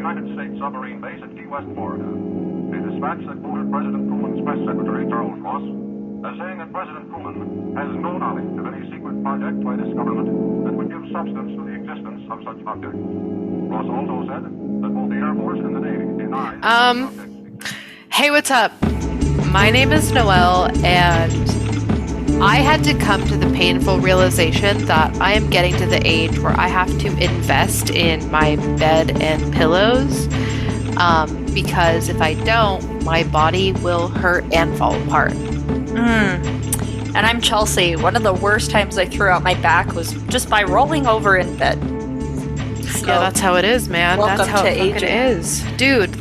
United States submarine base at Key West, Florida. A dispatch that quoted President Truman's press secretary, Charles Ross, as saying that President Truman has no knowledge of any secret project by this government that would give substance to the existence of such objects. Ross also said that both the Air Force and the Navy deny such objects. Hey, what's up? My name is Noelle, and I had to come to the painful realization that I am getting to the age where I have to invest in my bed and pillows, because if I don't, my body will hurt and fall apart. And I'm Chelsea. One of the worst times I threw out my back was just by rolling over in bed. So, yeah, that's how it is, man. That's how it is. Dude,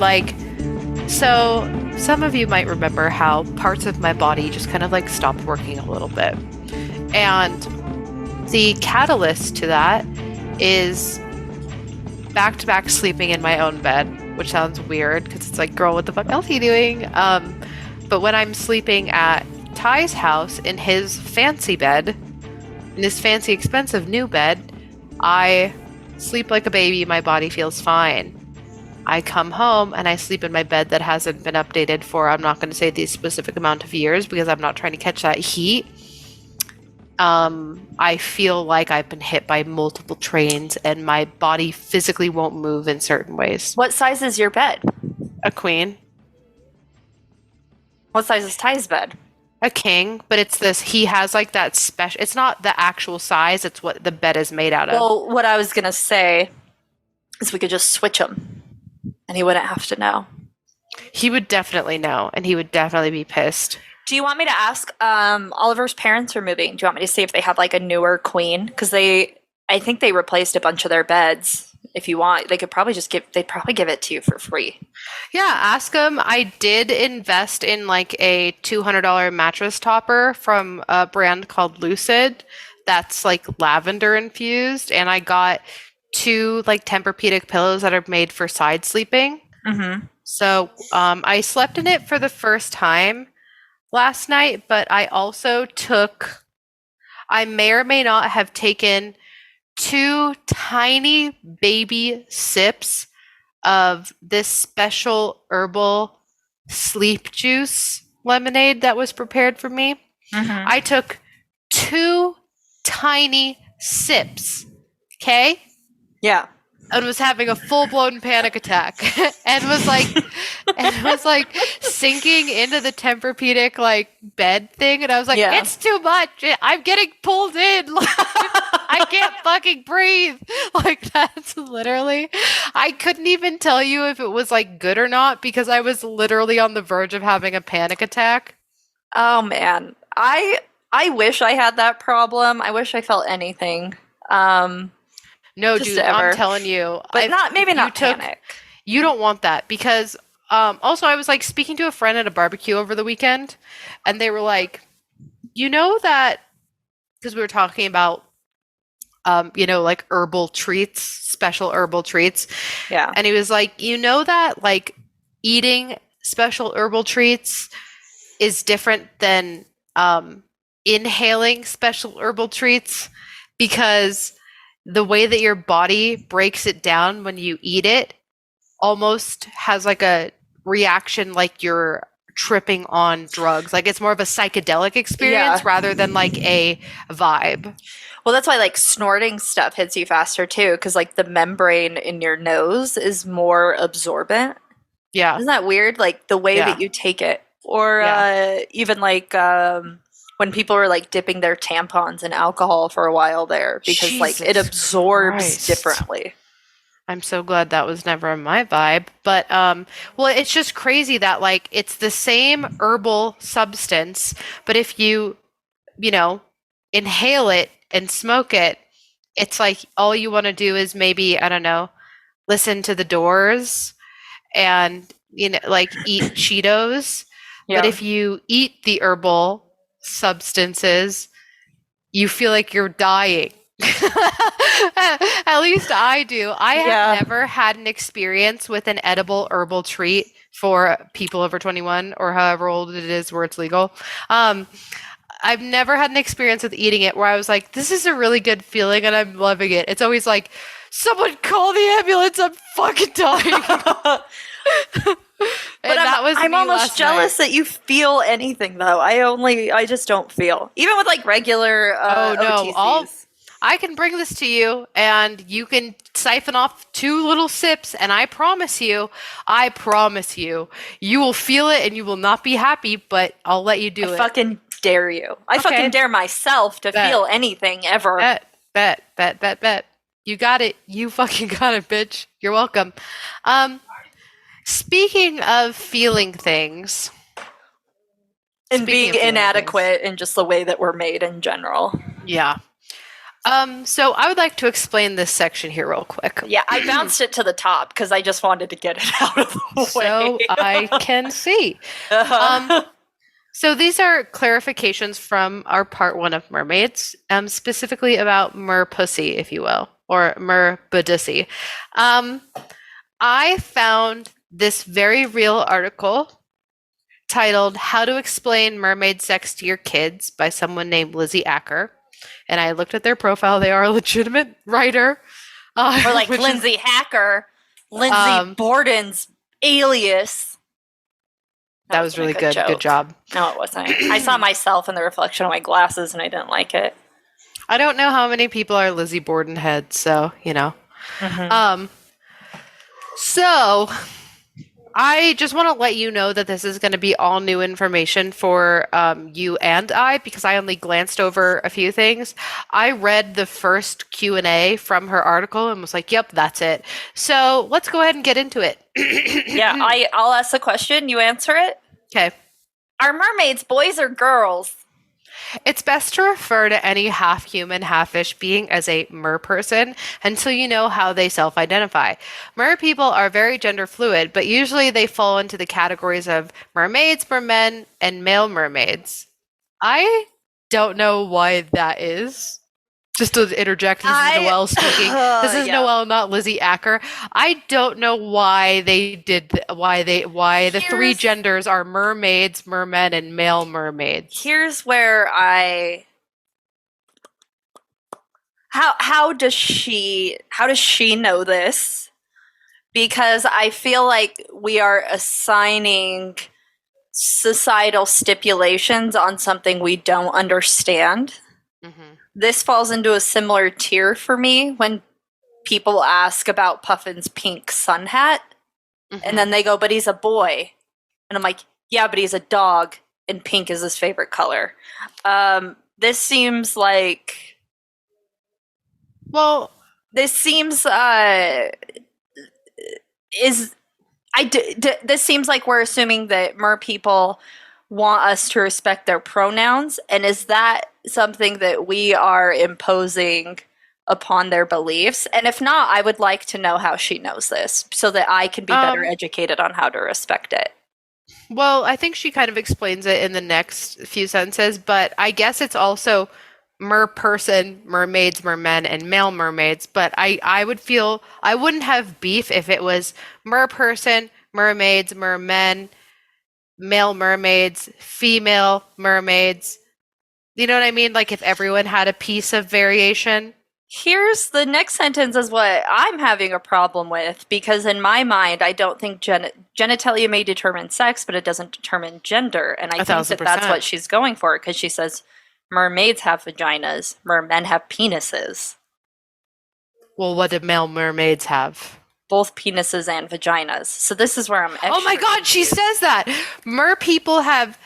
so some of you might remember how parts of my body just kind of stopped working a little bit. And the catalyst to that is back-to-back sleeping in my own bed, which sounds weird because it's girl, what the fuck else are you doing? But when I'm sleeping at Ty's house in his fancy bed, in his fancy expensive new bed, I sleep like a baby. My body feels fine. I come home and I sleep in my bed that hasn't been updated for, I'm not going to say the specific amount of years because I'm not trying to catch that heat. I feel like I've been hit by multiple trains and my body physically won't move in certain ways. What size is your bed? A queen. What size is Ty's bed? A king, but it's this, he has that special, it's not the actual size, it's what the bed is made out of. Well, what I was going to say is we could just switch them. And he wouldn't have to know. He would definitely know, and he would definitely be pissed. Do you want me to ask? Oliver's parents are moving. Do you want me to see if they have a newer queen? Because I think they replaced a bunch of their beds. If you want, they could probably they'd probably give it to you for free. Yeah, ask them. I did invest in a $200 mattress topper from a brand called Lucid. That's lavender infused, and I got 2 Tempur-Pedic pillows that are made for side sleeping. Mm-hmm. So I slept in it for the first time last night, but I also I may or may not have taken 2 tiny baby sips of this special herbal sleep juice lemonade that was prepared for me. Mm-hmm. I took 2 tiny sips, okay? Yeah. And was having a full-blown panic attack and was sinking into the Tempur-Pedic bed thing, and I was it's too much, I'm getting pulled in, I can't fucking breathe. That's literally, I couldn't even tell you if it was good or not because I was literally on the verge of having a panic attack. Oh man, I wish I had that problem. I wish I felt anything. No, dude, ever. I'm telling you. But maybe not panic. You don't want that because also I was speaking to a friend at a barbecue over the weekend and they were you know that, because we were talking about, herbal treats, special herbal treats. Yeah. And he was you know that eating special herbal treats is different than inhaling special herbal treats because the way that your body breaks it down when you eat it almost has a reaction you're tripping on drugs. It's more of a psychedelic experience rather than a vibe. Well, that's why snorting stuff hits you faster too, because the membrane in your nose is more absorbent. Yeah. Isn't that weird? The way that you take it. Or even when people were dipping their tampons in alcohol for a while there because Jesus it absorbs Christ. differently. I'm so glad that was never my vibe. But well, it's just crazy that it's the same herbal substance, but if you inhale it and smoke it, it's all you want to do is maybe, I don't know, listen to the Doors and eat Cheetos. Yeah. But if you eat the herbal substances, you feel like you're dying. At least I do. I have never had an experience with an edible herbal treat for people over 21 or however old it is where it's legal. I've never had an experience with eating it where I was this is a really good feeling and I'm loving it. It's always Someone call the ambulance. I'm fucking dying. But I'm almost jealous that you feel anything though. I just don't feel. Even with like regular OTCs. I can bring this to you and you can siphon off 2 little sips and I promise you, you will feel it and you will not be happy, but I'll let you do it. I fucking dare you. I fucking dare myself to feel anything ever. Bet. You got it. You fucking got it, bitch. You're welcome. Speaking of feeling things. And being inadequate in just the way that we're made in general. Yeah. So I would like to explain this section here real quick. Yeah, I bounced it to the top because I just wanted to get it out of the way. So I can see. So these are clarifications from our part 1 of Mermaids, specifically about merpussy, if you will, or merbudussy. I found this very real article titled "How to Explain Mermaid Sex to Your Kids" by someone named Lizzie Acker. And I looked at their profile. They are a legitimate writer. Or like Lindsay Hacker, Lindsay Borden's alias. That was really good. Good job. No, it wasn't. I saw myself in the reflection of my glasses and I didn't like it. I don't know how many people are Lizzie Borden heads, so, you know. Mm-hmm. So I just want to let you know that this is going to be all new information for you and I, because I only glanced over a few things. I read the first Q&A from her article and was like, yep, that's it. So let's go ahead and get into it. Yeah, I'll ask the question. You answer it. Okay. Are mermaids boys or girls? It's best to refer to any half-human, half-fish being as a merperson until you know how they self-identify. Mer people are very gender fluid, but usually they fall into the categories of mermaids, mermen, and male mermaids. I don't know why that is. Just to interject, this is Noelle speaking. This is Noelle, not Lizzie Acker. I don't know why they did why the 3 genders are mermaids, mermen, and male mermaids. Here's where how does she know this? Because I feel like we are assigning societal stipulations on something we don't understand. Mm-hmm. This falls into a similar tier for me when people ask about Puffin's pink sun hat, and then they go, but he's a boy. And I'm like, yeah, but he's a dog, and pink is his favorite color. This seems like... Well, this seems... this seems like we're assuming that mer people want us to respect their pronouns, and is that something that we are imposing upon their beliefs? And if not, I would like to know how she knows this so that I can be better educated on how to respect it. Well, I think she kind of explains it in the next few sentences, but I guess it's also merperson, mermaids, mermen, and male mermaids. But I wouldn't have beef if it was merperson, mermaids, mermen, male mermaids, female mermaids. You know what I mean? Like if everyone had a piece of variation. Here's the next sentence is what I'm having a problem with, because in my mind, I don't think genitalia may determine sex, but it doesn't determine gender. And I think that that's what she's going for, because she says mermaids have vaginas, mermen have penises. Well, what do male mermaids have? Both penises and vaginas. So this is where I'm Oh my god, she says that! Mer people have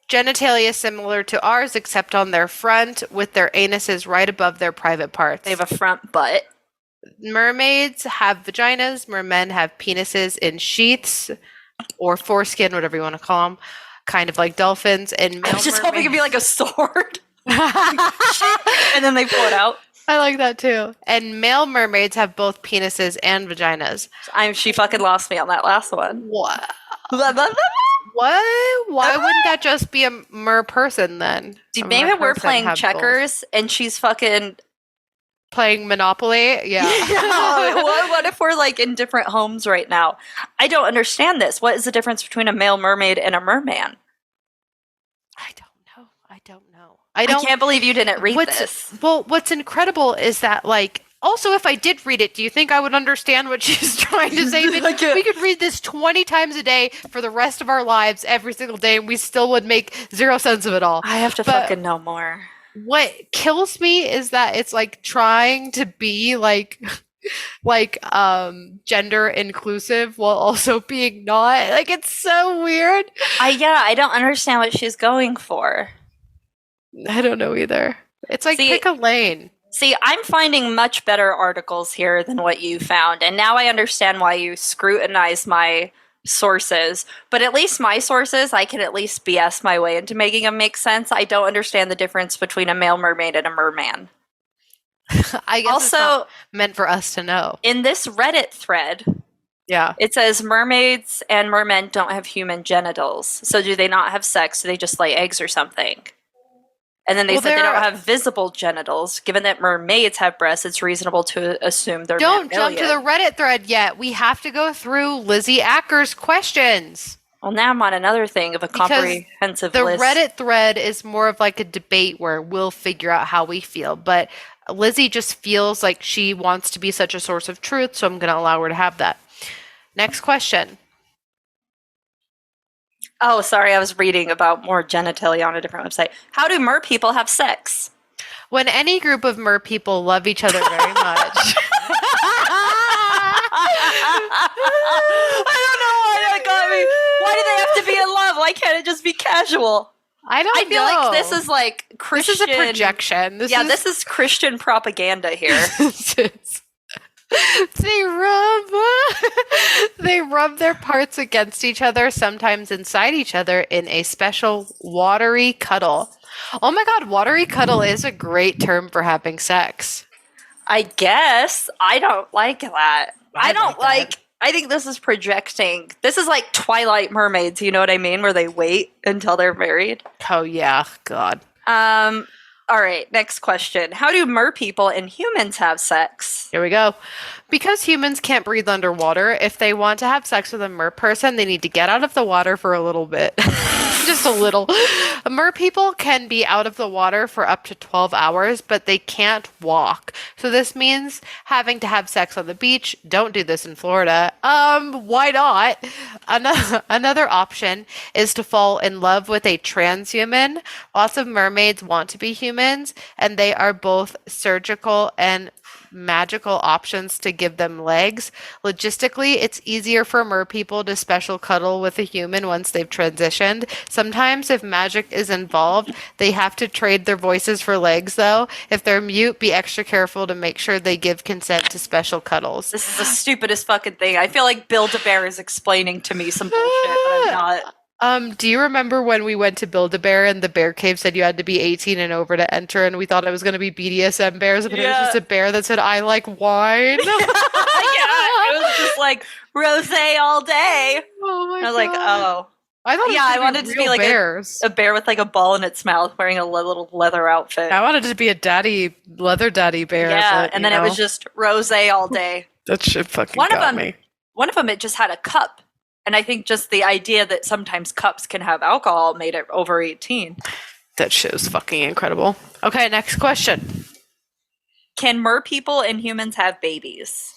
genitalia similar to ours, except on their front, with their anuses right above their private parts. They have a front butt. Mermaids have vaginas. Mermen have penises in sheaths, or foreskin, whatever you want to call them, kind of like dolphins. And I was just hoping it'd be like a sword. And then they pull it out. I like that too. And male mermaids have both penises and vaginas. She fucking lost me on that last one. What? What? Why wouldn't that just be a mer person then? Maybe we're playing checkers and she's fucking playing Monopoly. Yeah. What if we're like in different homes right now? I don't understand this. What is the difference between a male mermaid and a merman? I don't know. I can't believe you didn't read this. Well, what's incredible is that like Also, if I did read it, do you think I would understand what she's trying to say? We could read this 20 times a day for the rest of our lives, every single day, and we still would make zero sense of it all. I have to fucking know more. What kills me is that it's like trying to be like gender inclusive while also being not. Like, it's so weird. I don't understand what she's going for. I don't know either. It's like, pick a lane. See, I'm finding much better articles here than what you found, and now I understand why you scrutinize my sources. But at least my sources, I can at least BS my way into making them make sense. I don't understand the difference between a male mermaid and a merman. I guess also, it's not meant for us to know. In this Reddit thread, it says mermaids and mermen don't have human genitals. So do they not have sex? Do they just lay eggs or something? And then they said they don't have visible genitals. Given that mermaids have breasts, it's reasonable to assume they're Don't jump to the Reddit thread yet. We have to go through Lizzie Acker's questions. Well, now I'm on another thing of a comprehensive list. The Reddit thread is more of like a debate where we'll figure out how we feel. But Lizzie just feels like she wants to be such a source of truth, so I'm going to allow her to have that. Next question. Oh, sorry, I was reading about more genitalia on a different website. How do mer people have sex? When any group of mer people love each other very much. I don't know why that got me. Why do they have to be in love? Why can't it just be casual? I feel like this is like Christian. This is a projection. This is Christian propaganda here. They rub their parts against each other, sometimes inside each other, in a special watery cuddle. Oh my god, watery cuddle is a great term for having sex. I guess. I don't like that. I think this is projecting. This is like Twilight Mermaids, you know what I mean? Where they wait until they're married. Oh yeah, god. All right, next question. How do mer people and humans have sex? Here we go. Because humans can't breathe underwater, if they want to have sex with a mer person, they need to get out of the water for a little bit. Just a little. Mer people can be out of the water for up to 12 hours, but they can't walk. So this means having to have sex on the beach. Don't do this in Florida. Why not? Another option is to fall in love with a transhuman. Lots of mermaids want to be humans, and they are both surgical and magical options to give them legs. Logistically, it's easier for mer people to special cuddle with a human once they've transitioned. Sometimes, if magic is involved, they have to trade their voices for legs, though. If they're mute, be extra careful to make sure they give consent to special cuddles. This is the stupidest fucking thing. I feel like Build-A-Bear is explaining to me some bullshit, but I'm not. Do you remember when we went to Build-A-Bear and the bear cave said you had to be 18 and over to enter, and we thought it was going to be BDSM bears, but it was just a bear that said, I like wine? Yeah, it was just like rosé all day. Oh my god. I was like, oh. I thought I wanted to be like a bear with like a ball in its mouth wearing a little leather outfit. I wanted to be a leather daddy bear. Yeah, but, and then it was just rosé all day. That shit fucking got me. One of them, it just had a cup. And I think just the idea that sometimes cups can have alcohol made it over 18. That shit was fucking incredible. Okay, next question. Can mer people and humans have babies?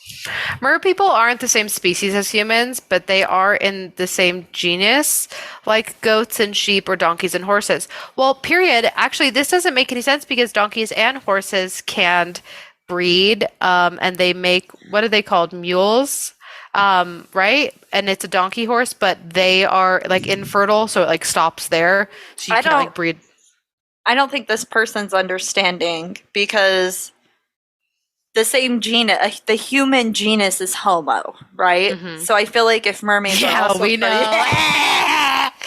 Mer people aren't the same species as humans, but they are in the same genus, like goats and sheep or donkeys and horses. Well, period. Actually, this doesn't make any sense because donkeys and horses can't breed, and they make, what are they called? Mules? Right? And it's a donkey horse, but they are like infertile, so it like stops there. So you can't like breed. I don't think this person's understanding because the same genus, the human genus is Homo, right? Mm-hmm. So I feel like if mermaids are also we know.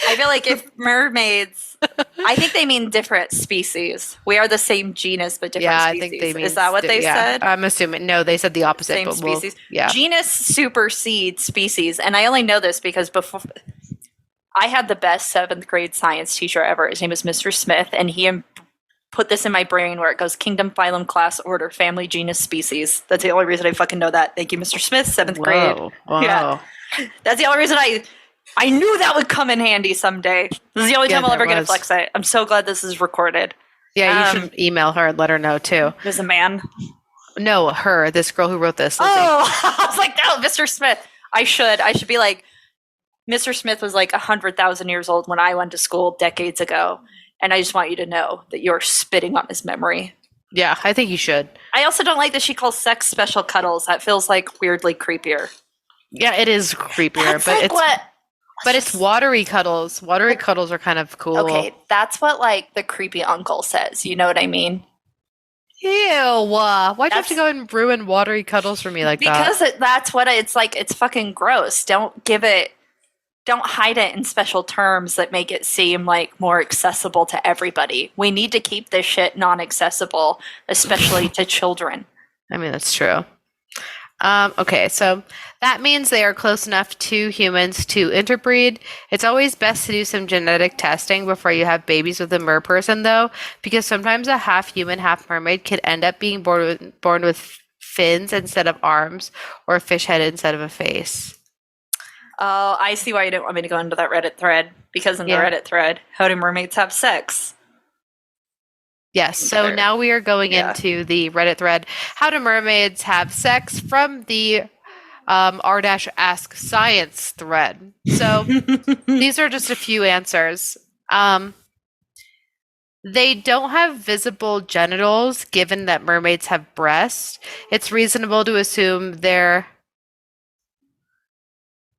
I feel like if mermaids, I think they mean different species. We are the same genus, but different species. I think they mean. Is that what they said? I'm assuming. No, they said the opposite. Same but species. Yeah. Genus supersedes species, and I only know this because before I had the best 7th grade science teacher ever. His name is Mr. Smith, and he put this in my brain where it goes kingdom, phylum, class, order, family, genus, species. That's the only reason I fucking know that. Thank you, Mr. Smith, 7th grade. Wow. Yeah. That's the only reason I knew that would come in handy someday. This is the only time I'll ever get a flex it. I'm so glad this is recorded. Yeah, you should email her and let her know too. There's a man. No, her, this girl who wrote this. Lizzie. Oh, I was like, no, Mr. Smith. I should be like, Mr. Smith was like 100,000 years old when I went to school decades ago. And I just want you to know that you're spitting on his memory. Yeah, I think you should. I also don't like that she calls sex special cuddles. That feels like weirdly creepier. Yeah, it is creepier, That's like it's watery cuddles. Watery cuddles are kind of cool. Okay, that's what like the creepy uncle says. You know what I mean? Ew. Why'd you have to go and ruin watery cuddles for me like that? Because that's what it's like. It's fucking gross. Don't hide it in special terms that make it seem like more accessible to everybody. We need to keep this shit non-accessible, especially to children. I mean, that's true. Okay, so that means they are close enough to humans to interbreed. It's always best to do some genetic testing before you have babies with a merperson, though, because sometimes a half human, half mermaid could end up being born with fins instead of arms, or a fish head instead of a face. Oh, I see why you didn't want me to go into that Reddit thread, because in the Reddit thread, how do mermaids have sex? Yes, so now we are going into the Reddit thread, how do mermaids have sex, from the r-ask science thread. So these are just a few answers. They don't have visible genitals, given that mermaids have breasts. It's reasonable to assume they're...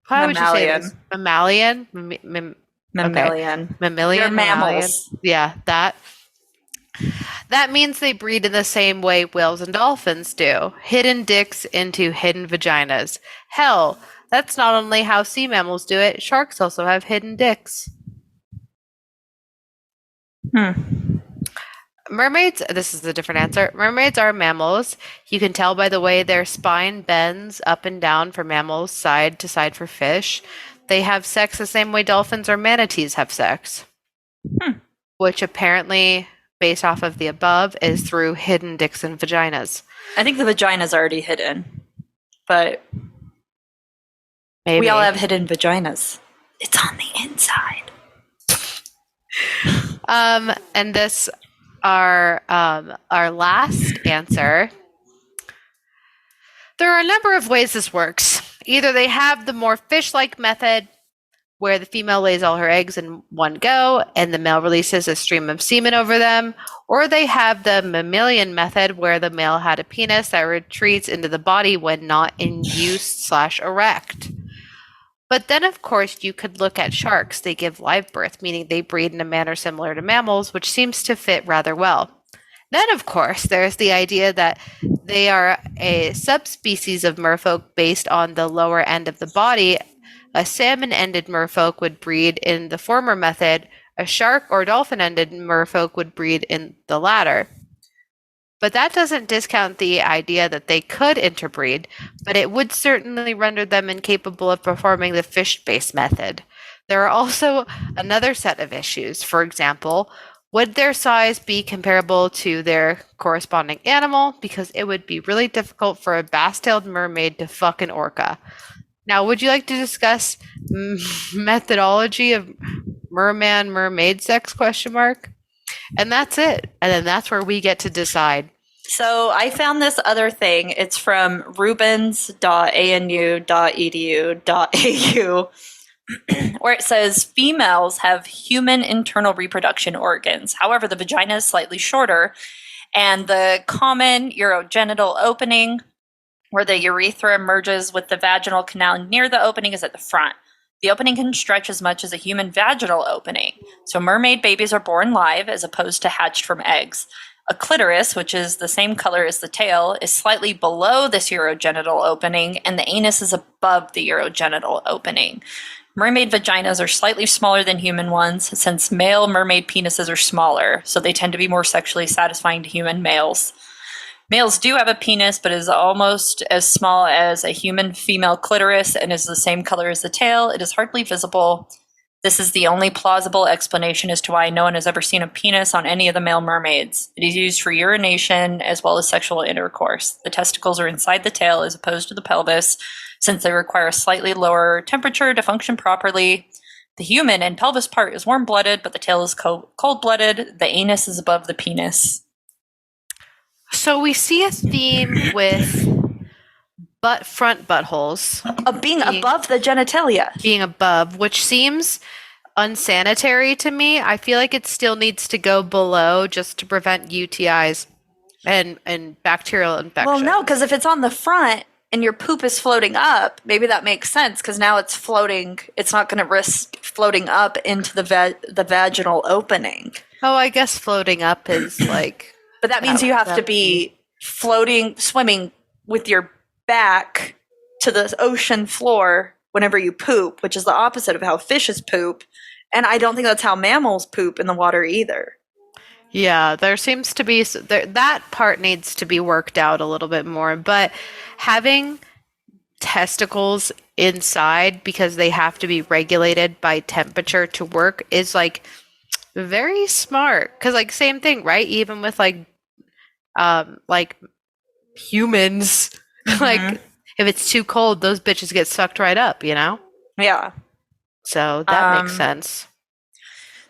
How would you say this? Mammalian? Mammalian. Mammalian. They're mammals. Yeah, that. That means they breed in the same way whales and dolphins do. Hidden dicks into hidden vaginas. Hell, that's not only how sea mammals do it, sharks also have hidden dicks. Mermaids, this is a different answer. Mermaids are mammals. You can tell by the way their spine bends up and down for mammals, side to side for fish. They have sex the same way dolphins or manatees have sex. Which apparently, based off of the above, is through hidden dicks and vaginas. I think the vagina's already hidden. But maybe. We all have hidden vaginas. It's on the inside. And this... Our last answer. There are a number of ways this works. Either they have the more fish-like method, where the female lays all her eggs in one go, and the male releases a stream of semen over them, or they have the mammalian method, where the male had a penis that retreats into the body when not in use/erect. But then, of course, you could look at sharks. They give live birth, meaning they breed in a manner similar to mammals, which seems to fit rather well. Then, of course, there's the idea that they are a subspecies of merfolk based on the lower end of the body. A salmon-ended merfolk would breed in the former method. A shark or dolphin-ended merfolk would breed in the latter. But that doesn't discount the idea that they could interbreed, but it would certainly render them incapable of performing the fish-based method. There are also another set of issues. For example, would their size be comparable to their corresponding animal? Because it would be really difficult for a bass-tailed mermaid to fuck an orca. Now, would you like to discuss methodology of mermaid sex, ? And that's it. And then that's where we get to decide. So I found this other thing. It's from rubens.anu.edu.au, where it says females have human internal reproduction organs. However, the vagina is slightly shorter, and the common urogenital opening, where the urethra merges with the vaginal canal near the opening, is at the front. The opening can stretch as much as a human vaginal opening. So mermaid babies are born live as opposed to hatched from eggs. A clitoris, which is the same color as the tail, is slightly below this urogenital opening, and the anus is above the urogenital opening. Mermaid vaginas are slightly smaller than human ones, since male mermaid penises are smaller, so they tend to be more sexually satisfying to human males. Males do have a penis, but is almost as small as a human female clitoris and is the same color as the tail. It is hardly visible. This is the only plausible explanation as to why no one has ever seen a penis on any of the male mermaids. It is used for urination as well as sexual intercourse. The testicles are inside the tail as opposed to the pelvis, since they require a slightly lower temperature to function properly. The human and pelvis part is warm-blooded, but the tail is cold-blooded. The anus is above the penis. So we see a theme with front buttholes Of being above the genitalia. being above, which seems unsanitary to me. I feel like it still needs to go below just to prevent UTIs and bacterial infection. Well, no, because if it's on the front and your poop is floating up, maybe that makes sense because now it's floating. It's not going to risk floating up into the vaginal opening. Oh, I guess floating up is like. But that means you have to be swimming with your back to the ocean floor whenever you poop, which is the opposite of how fishes poop. And I don't think that's how mammals poop in the water either. Yeah, there seems to be that part needs to be worked out a little bit more, but having testicles inside because they have to be regulated by temperature to work is like very smart. Because like same thing, right? Even with like humans, like if it's too cold, those bitches get sucked right up, you know? Yeah. So that makes sense.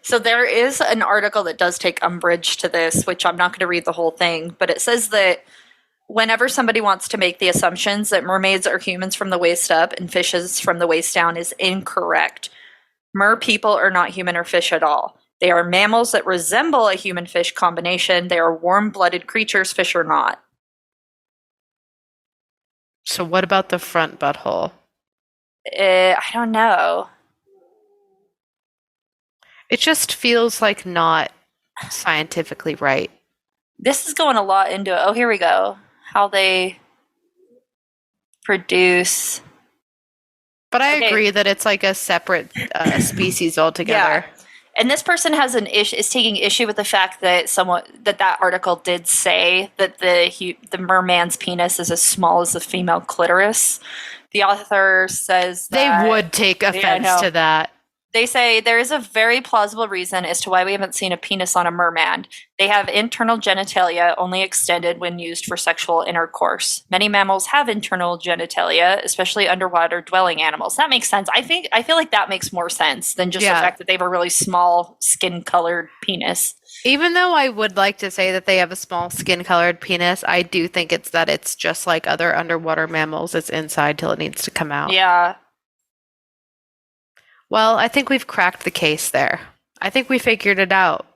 So there is an article that does take umbrage to this, which I'm not going to read the whole thing, but it says that whenever somebody wants to make the assumptions that mermaids are humans from the waist up and fishes from the waist down is incorrect. Mer people are not human or fish at all. They are mammals that resemble a human-fish combination. They are warm-blooded creatures, fish are not. So what about the front butthole? I don't know. It just feels like not scientifically right. This is going a lot into it. Oh, here we go. How they produce. But I agree that it's like a separate species altogether. Yeah. And this person has is taking issue with the fact that that article did say that the merman's penis is as small as the female clitoris. The author says that they would take offense to that. They say there is a very plausible reason as to why we haven't seen a penis on a merman. They have internal genitalia only extended when used for sexual intercourse. Many mammals have internal genitalia, especially underwater dwelling animals. That makes sense. I feel like that makes more sense than just the fact that they have a really small skin-colored penis. Even though I would like to say that they have a small skin-colored penis, I do think it's just like other underwater mammals. It's inside till it needs to come out. Yeah. Well, I think we've cracked the case there. I think we figured it out.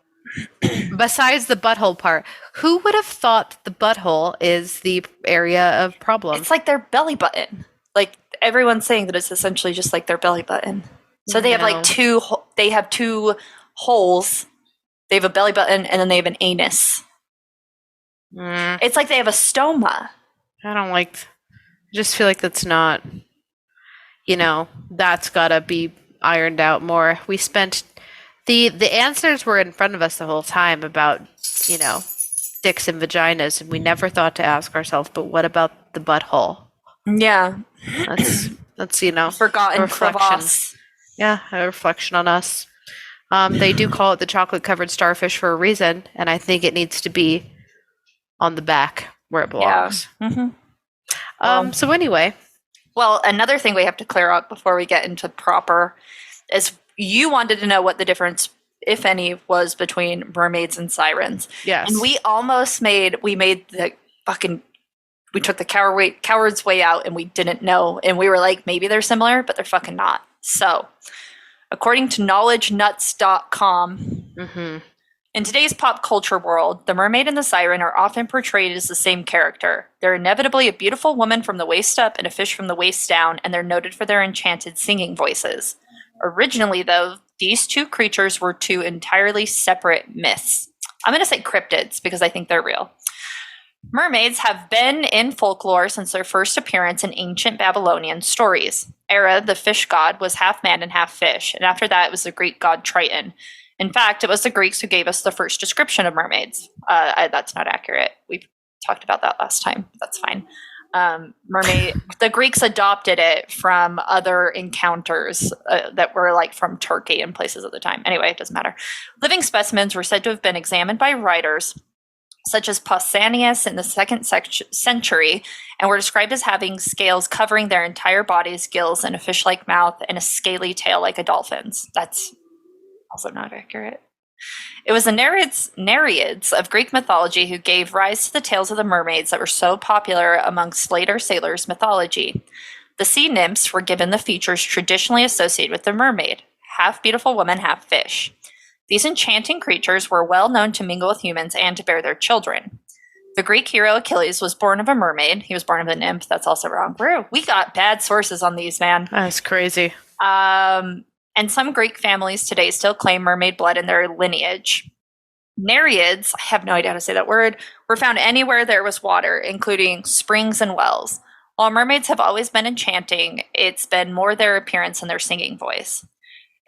Besides the butthole part, who would have thought the butthole is the area of problem? It's like their belly button. Like everyone's saying that it's essentially just like their belly button. So they have like two holes. They have a belly button and then they have an anus. It's like they have a stoma. I just feel like that's not, that's gotta be ironed out more. We spent the answers were in front of us the whole time about dicks and vaginas, and we never thought to ask ourselves, but what about the butthole? Yeah, that's forgotten reflection. Yeah, a reflection on us. They do call it the chocolate covered starfish for a reason, and I think it needs to be on the back where it belongs. Yeah. So anyway. Well, another thing we have to clear up before we get into proper is you wanted to know what the difference, if any, was between mermaids and sirens. Yes. And we took the coward's way out and we didn't know. And we were like, maybe they're similar, but they're fucking not. So, according to knowledgenuts.com, in today's pop culture world, the mermaid and the siren are often portrayed as the same character. They're inevitably a beautiful woman from the waist up and a fish from the waist down, and they're noted for their enchanted singing voices. Originally, though, these two creatures were two entirely separate myths. I'm going to say cryptids because I think they're real. Mermaids have been in folklore since their first appearance in ancient Babylonian stories. Hera, the fish god, was half man and half fish, and after that it was the Greek god Triton. In fact, it was the Greeks who gave us the first description of mermaids. That's not accurate. We talked about that last time. That's fine. The Greeks adopted it from other encounters that were like from Turkey and places at the time. Anyway, it doesn't matter. Living specimens were said to have been examined by writers such as Pausanias in the 2nd century, and were described as having scales covering their entire bodies, gills, and a fish-like mouth, and a scaly tail like a dolphin's. That's also not accurate. It was the Nereids of Greek mythology who gave rise to the tales of the mermaids that were so popular amongst later sailors' mythology. The sea nymphs were given the features traditionally associated with the mermaid, half beautiful woman, half fish. These enchanting creatures were well known to mingle with humans and to bear their children. The Greek hero Achilles was born of a mermaid. He was born of a nymph. That's also wrong. We got bad sources on these, man. That's crazy. And some Greek families today still claim mermaid blood in their lineage. Nereids, I have no idea how to say that word, were found anywhere there was water, including springs and wells. While mermaids have always been enchanting, it's been more their appearance and their singing voice.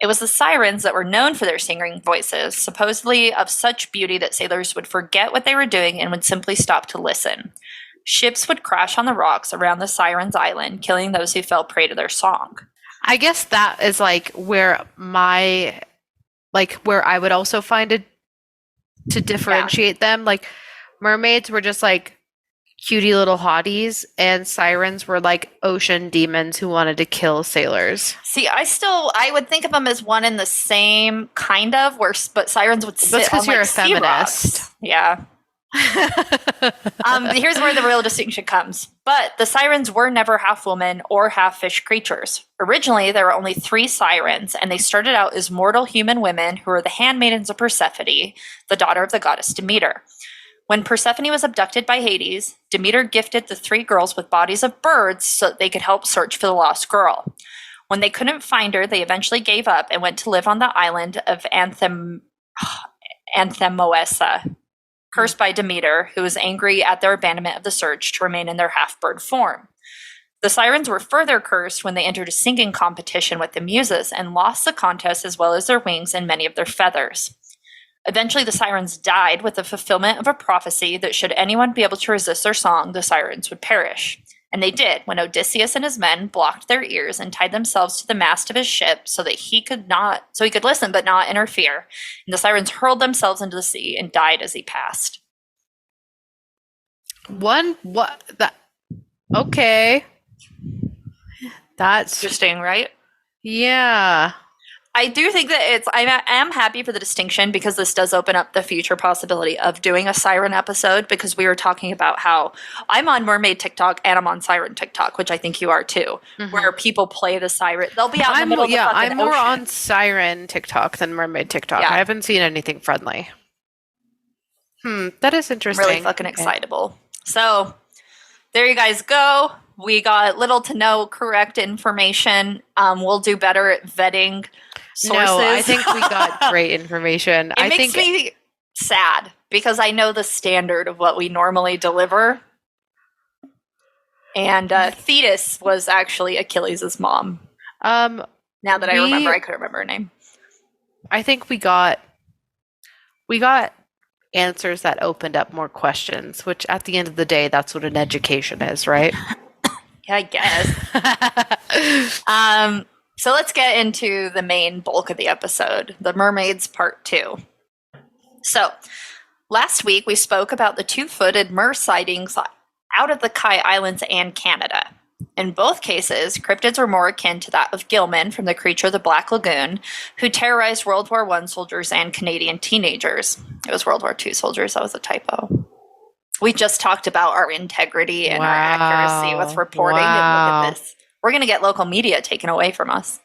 It was the sirens that were known for their singing voices, supposedly of such beauty that sailors would forget what they were doing and would simply stop to listen. Ships would crash on the rocks around the Sirens' Island, killing those who fell prey to their song. I guess that is where where I would also find it to differentiate them. Like, mermaids were just cutie little hotties, and sirens were ocean demons who wanted to kill sailors. See, I would think of them as one and the same, kind of, but sirens would sit. That's because you're a feminist. Rocks. Yeah. Here's where the real distinction comes. But the sirens were never half woman or half fish creatures. Originally, there were only 3 sirens, and they started out as mortal human women who were the handmaidens of Persephone, the daughter of the goddess Demeter. When Persephone was abducted by Hades, Demeter gifted the 3 girls with bodies of birds so that they could help search for the lost girl. When they couldn't find her, they eventually gave up and went to live on the island of Anthemoessa, cursed by Demeter, who was angry at their abandonment of the search to remain in their half-bird form. The sirens were further cursed when they entered a singing competition with the Muses and lost the contest as well as their wings and many of their feathers. Eventually, the sirens died with the fulfillment of a prophecy that should anyone be able to resist their song, the sirens would perish. And they did, when Odysseus and his men blocked their ears and tied themselves to the mast of his ship so that he could listen but not interfere. And the sirens hurled themselves into the sea and died as he passed. Okay. That's interesting, right? Yeah. I do think that I am happy for the distinction, because this does open up the future possibility of doing a siren episode, because we were talking about how I'm on mermaid TikTok and I'm on siren TikTok, which I think you are too, where people play the siren. They'll be out in the middle of the fucking I'm more ocean. on siren TikTok than mermaid TikTok. I haven't seen anything friendly. That is interesting. Really fucking excitable. So there you guys go. We got little to no correct information. We'll do better at vetting sources. No, I think we got great information. It makes me sad, because I know the standard of what we normally deliver. And Thetis was actually Achilles' mom. Now that I remember, I couldn't remember her name. I think we got answers that opened up more questions, which at the end of the day, that's what an education is, right? Yeah, I guess. So let's get into the main bulk of the episode, the Mermaids Part 2. So last week we spoke about the 2-footed mer sightings out of the Kai Islands and Canada. In both cases, cryptids were more akin to that of Gilman from The Creature of the Black Lagoon, who terrorized World War I soldiers and Canadian teenagers. It was World War II soldiers. That was a typo. We just talked about our integrity and our accuracy with reporting. And look at this. We're going to get local media taken away from us.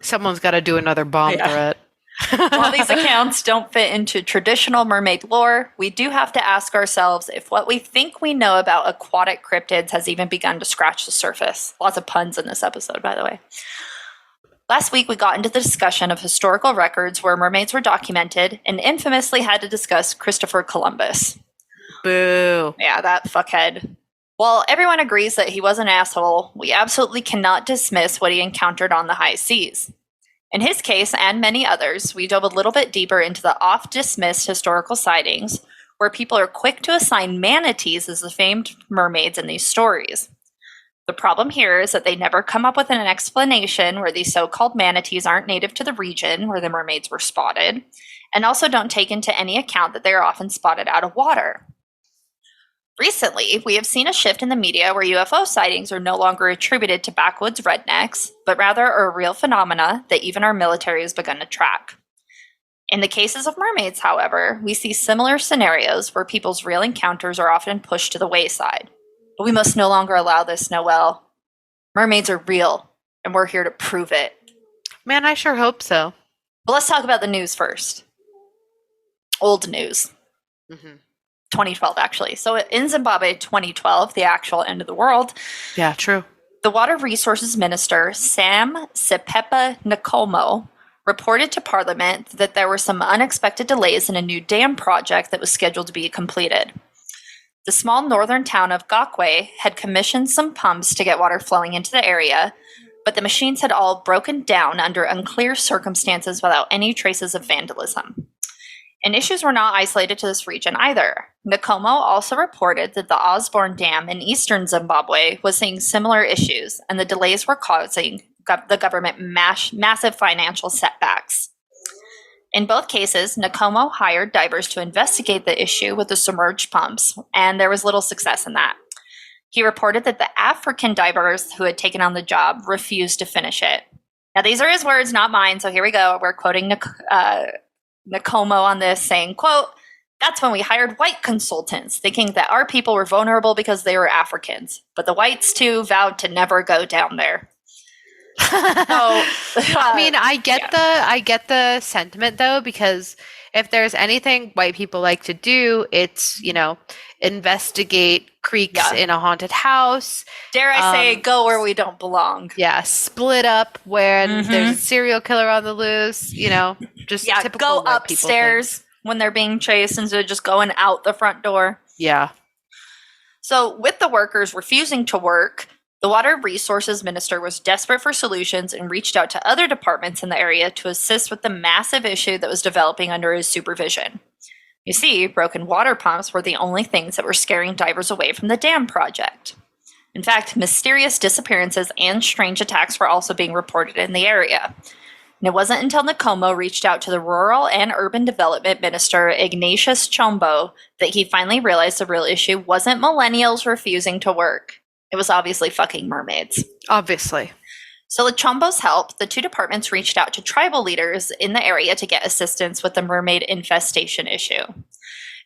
Someone's got to do another bomb threat. While these accounts don't fit into traditional mermaid lore, we do have to ask ourselves if what we think we know about aquatic cryptids has even begun to scratch the surface. Lots of puns in this episode, by the way. Last week, we got into the discussion of historical records where mermaids were documented, and infamously had to discuss Christopher Columbus. Boo. Yeah, that fuckhead. While everyone agrees that he was an asshole, we absolutely cannot dismiss what he encountered on the high seas. In his case, and many others, we dove a little bit deeper into the oft-dismissed historical sightings, where people are quick to assign manatees as the famed mermaids in these stories. The problem here is that they never come up with an explanation where these so-called manatees aren't native to the region where the mermaids were spotted, and also don't take into any account that they are often spotted out of water. Recently, we have seen a shift in the media where UFO sightings are no longer attributed to backwoods rednecks, but rather are a real phenomena that even our military has begun to track. In the cases of mermaids, however, we see similar scenarios where people's real encounters are often pushed to the wayside. But we must no longer allow this, Noelle. Mermaids are real, and we're here to prove it. Man, I sure hope so. But let's talk about the news first. Old news. 2012, actually. So in Zimbabwe, 2012, the actual end of the world. Yeah, true. The Water Resources Minister, Sam Sipepa Nkomo, reported to Parliament that there were some unexpected delays in a new dam project that was scheduled to be completed. The small northern town of Gokwe had commissioned some pumps to get water flowing into the area, but the machines had all broken down under unclear circumstances without any traces of vandalism. And issues were not isolated to this region either. Nkomo also reported that the Osborne Dam in eastern Zimbabwe was seeing similar issues, and the delays were causing the government massive financial setbacks. In both cases, Nkomo hired divers to investigate the issue with the submerged pumps, and there was little success in that. He reported that the African divers who had taken on the job refused to finish it. Now, these are his words, not mine, so here we go. We're quoting Nkomo on this, saying, quote, "That's when we hired white consultants, thinking that our people were vulnerable because they were Africans. But the whites, too, vowed to never go down there." I mean, I get the sentiment though, because if there's anything white people like to do, it's, investigate creaks in a haunted house. Dare I say, go where we don't belong. Yeah, split up when there's a serial killer on the loose, just typical go upstairs when they're being chased instead of just going out the front door. Yeah. So with the workers refusing to work, the Water Resources Minister was desperate for solutions and reached out to other departments in the area to assist with the massive issue that was developing under his supervision. You see, broken water pumps were the only things that were scaring divers away from the dam project. In fact, mysterious disappearances and strange attacks were also being reported in the area. And it wasn't until Nkomo reached out to the Rural and Urban Development Minister, Ignatius Chombo, that he finally realized the real issue wasn't millennials refusing to work. It was obviously fucking mermaids. Obviously. So with Chombo's help, the two departments reached out to tribal leaders in the area to get assistance with the mermaid infestation issue.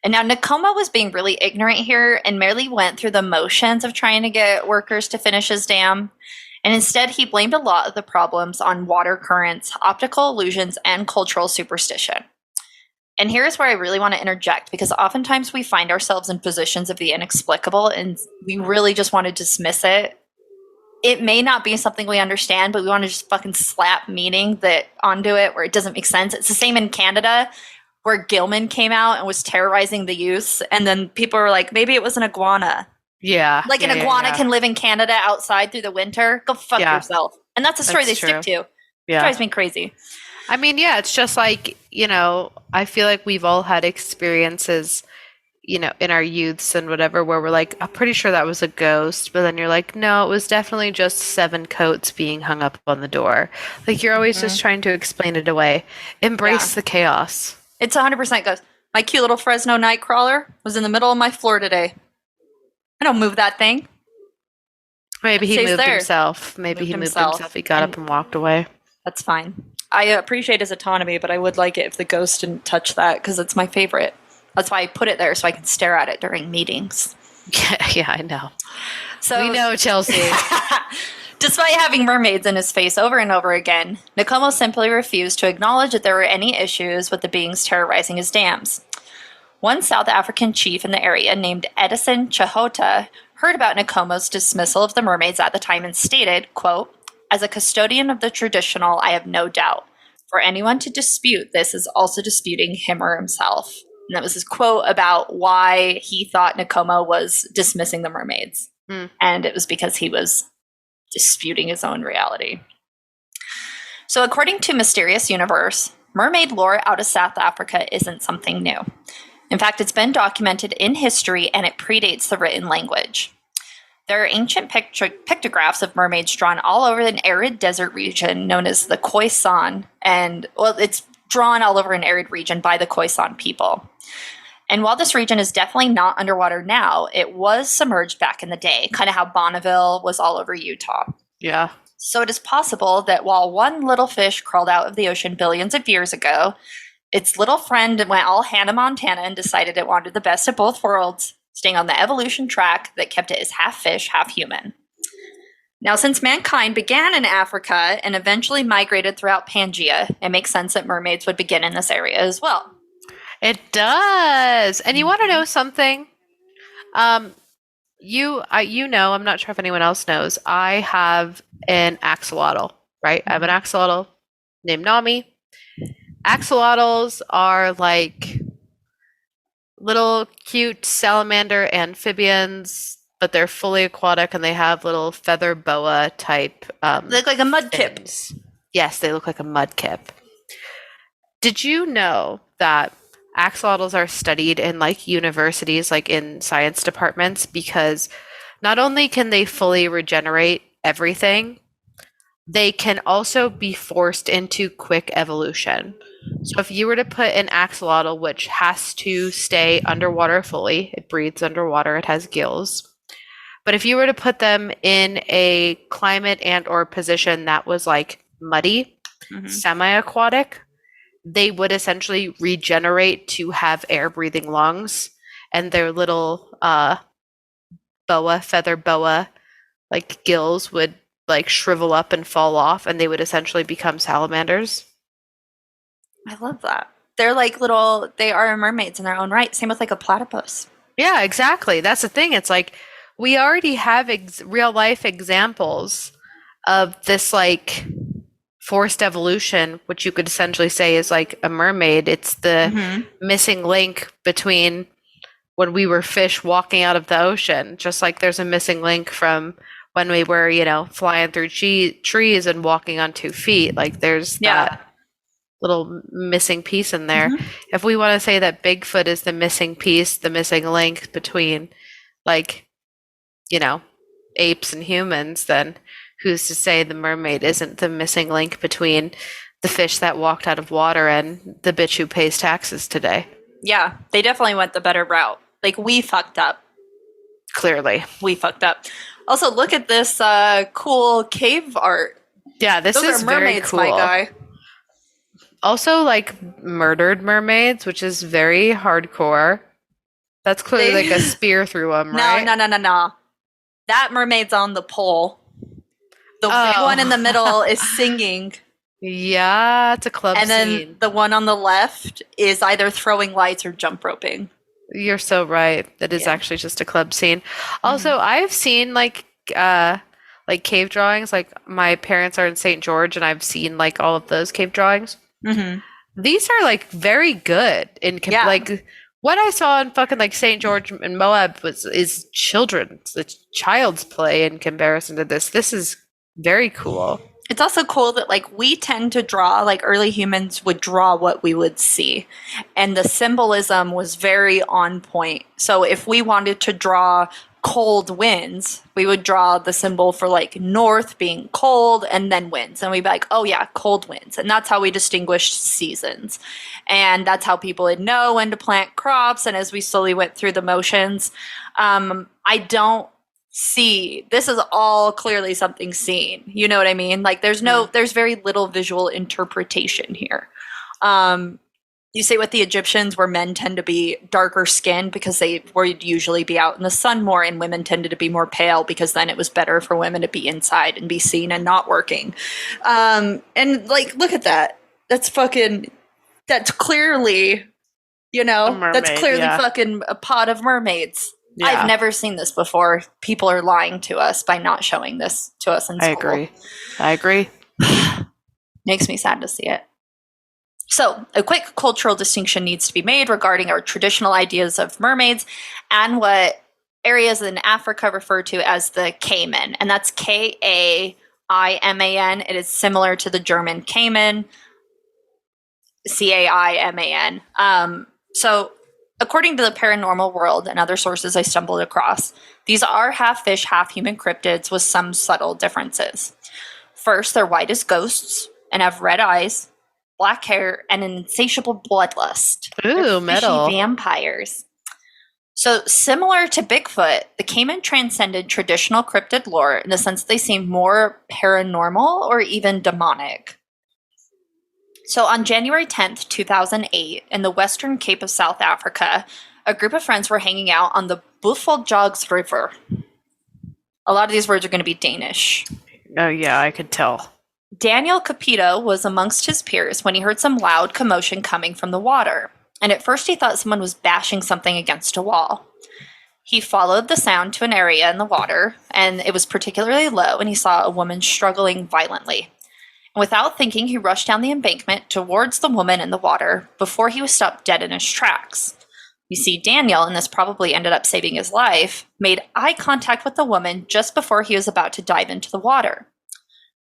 And now Nkomo was being really ignorant here and merely went through the motions of trying to get workers to finish his dam. And instead, he blamed a lot of the problems on water currents, optical illusions, and cultural superstition. And here's where I really want to interject, because oftentimes we find ourselves in positions of the inexplicable and we really just want to dismiss it. It may not be something we understand, but we want to just fucking slap meaning onto it where it doesn't make sense. It's the same in Canada, where Gilman came out and was terrorizing the youth, and then people were like, maybe it was an iguana. Yeah. Like an iguana can live in Canada outside through the winter. Go fuck yourself. And that's a story they stick to. Yeah. It drives me crazy. I mean, yeah, it's just like, I feel like we've all had experiences, in our youths and whatever, where we're like, I'm pretty sure that was a ghost. But then you're like, no, it was definitely just 7 coats being hung up on the door. Like, you're always just trying to explain it away. Embrace the chaos. It's 100% ghost. My cute little Fresno nightcrawler was in the middle of my floor today. I don't move that thing. Maybe he moved himself. Maybe he moved himself. He got up and walked away. That's fine. I appreciate his autonomy, but I would like it if the ghost didn't touch that, because it's my favorite. That's why I put it there, so I can stare at it during meetings. Yeah, I know. So we know, Chelsea. Despite having mermaids in his face over and over again, Nkomo simply refused to acknowledge that there were any issues with the beings terrorizing his dams. One South African chief in the area named Edison Chahota heard about Nkomo's dismissal of the mermaids at the time and stated, quote, "As a custodian of the traditional, I have no doubt. For anyone to dispute this is also disputing him or himself." And that was his quote about why he thought Nkomo was dismissing the mermaids. And it was because he was disputing his own reality. So according to Mysterious Universe, mermaid lore out of South Africa isn't something new. In fact, it's been documented in history and it predates the written language. There are ancient pictographs of mermaids drawn all over an arid desert region known as the Khoisan, and it's drawn all over an arid region by the Khoisan people. And while this region is definitely not underwater now, it was submerged back in the day, kind of how Bonneville was all over Utah. Yeah. So it is possible that while one little fish crawled out of the ocean billions of years ago, Its little friend went all Hannah Montana and decided it wanted the best of both worlds, staying on the evolution track that kept it as half fish, half human. Now, since mankind began in Africa and eventually migrated throughout Pangaea, it makes sense that mermaids would begin in this area as well. It does. And you want to know something? You know, I'm not sure if anyone else knows, I have an axolotl, right? I have an axolotl named Nami. Axolotls are like little cute salamander amphibians, but they're fully aquatic and they have little feather boa type They look like a mudkip. fins. Yes, they look like a mudkip. Did you know that axolotls are studied in like universities, like in science departments, because not only can they fully regenerate everything, they can also be forced into quick evolution. So if you were to put an axolotl, which has to stay underwater fully, it breathes underwater, it has gills. But if you were to put them in a climate and or position that was like muddy, semi-aquatic, they would essentially regenerate to have air-breathing lungs, and their little feather boa, like gills would like shrivel up and fall off, and they would essentially become salamanders. I love that. They're like they are mermaids in their own right. Same with like a platypus. Yeah, exactly. That's the thing. It's like we already have real life examples of this like forced evolution, which you could essentially say is like a mermaid. It's the missing link between when we were fish walking out of the ocean, just like there's a missing link from when we were, you know, flying through trees and walking on 2 feet. Like there's that little missing piece in there. If we want to say that Bigfoot is the missing piece, the missing link between like, you know, apes and humans, then who's to say the mermaid isn't the missing link between the fish that walked out of water and the bitch who pays taxes today? Yeah, they definitely went the better route. Like, we fucked up. Clearly. We fucked up. Also, look at this cool cave art. Yeah, this Those is are very mermaids, cool. my guy. Also, like, murdered mermaids, which is very hardcore. That's clearly like a spear through them, right? No. That mermaid's on the pole. The big one in the middle is singing. Yeah, it's a club and scene. then the one on the left is either throwing lights or jump roping. You're so right. That is actually just a club scene. Also, I've seen like cave drawings. Like my parents are in St. George, and I've seen like all of those cave drawings. These are like very good in like what I saw in fucking like St. George and Moab is child's play in comparison to this. This is very cool. It's also cool that like we tend to draw, like early humans would draw what we would see. And the symbolism was very on point. So if we wanted to draw cold winds, we would draw the symbol for like north being cold and then winds. And we'd be like, oh yeah, cold winds. And that's how we distinguished seasons. And that's how people would know when to plant crops. And as we slowly went through the motions, I don't see, this is all clearly something seen. You know what I mean? Like there's very little visual interpretation here. You say with the Egyptians where men tend to be darker skinned because they would usually be out in the sun more, and women tended to be more pale because then it was better for women to be inside and be seen and not working. And like, look at that. That's clearly, you know, mermaid, that's clearly fucking a pod of mermaids. Yeah. I've never seen this before. People are lying to us by not showing this to us in school. I agree. Makes me sad to see it. So, a quick cultural distinction needs to be made regarding our traditional ideas of mermaids and what areas in Africa refer to as the Cayman. And that's Kaiman. It is similar to the German Cayman, Caiman. So, according to the paranormal world and other sources I stumbled across, these are half fish, half human cryptids with some subtle differences. First, they're white as ghosts and have red eyes, black hair, and an insatiable bloodlust. Ooh, metal. Vampires. So, similar to Bigfoot, the Cayman transcended traditional cryptid lore in the sense they seem more paranormal or even demonic. So on January 10th, 2008, in the western Cape of South Africa, a group of friends were hanging out on the Buffelsjogs River. A lot of these words are going to be Danish. Oh, yeah, I could tell. Daniel Capito was amongst his peers when he heard some loud commotion coming from the water. And at first he thought someone was bashing something against a wall. He followed the sound to an area in the water, and it was particularly low, and he saw a woman struggling violently. Without thinking, he rushed down the embankment towards the woman in the water before he was stopped dead in his tracks. You see, Daniel, and this probably ended up saving his life, made eye contact with the woman just before he was about to dive into the water.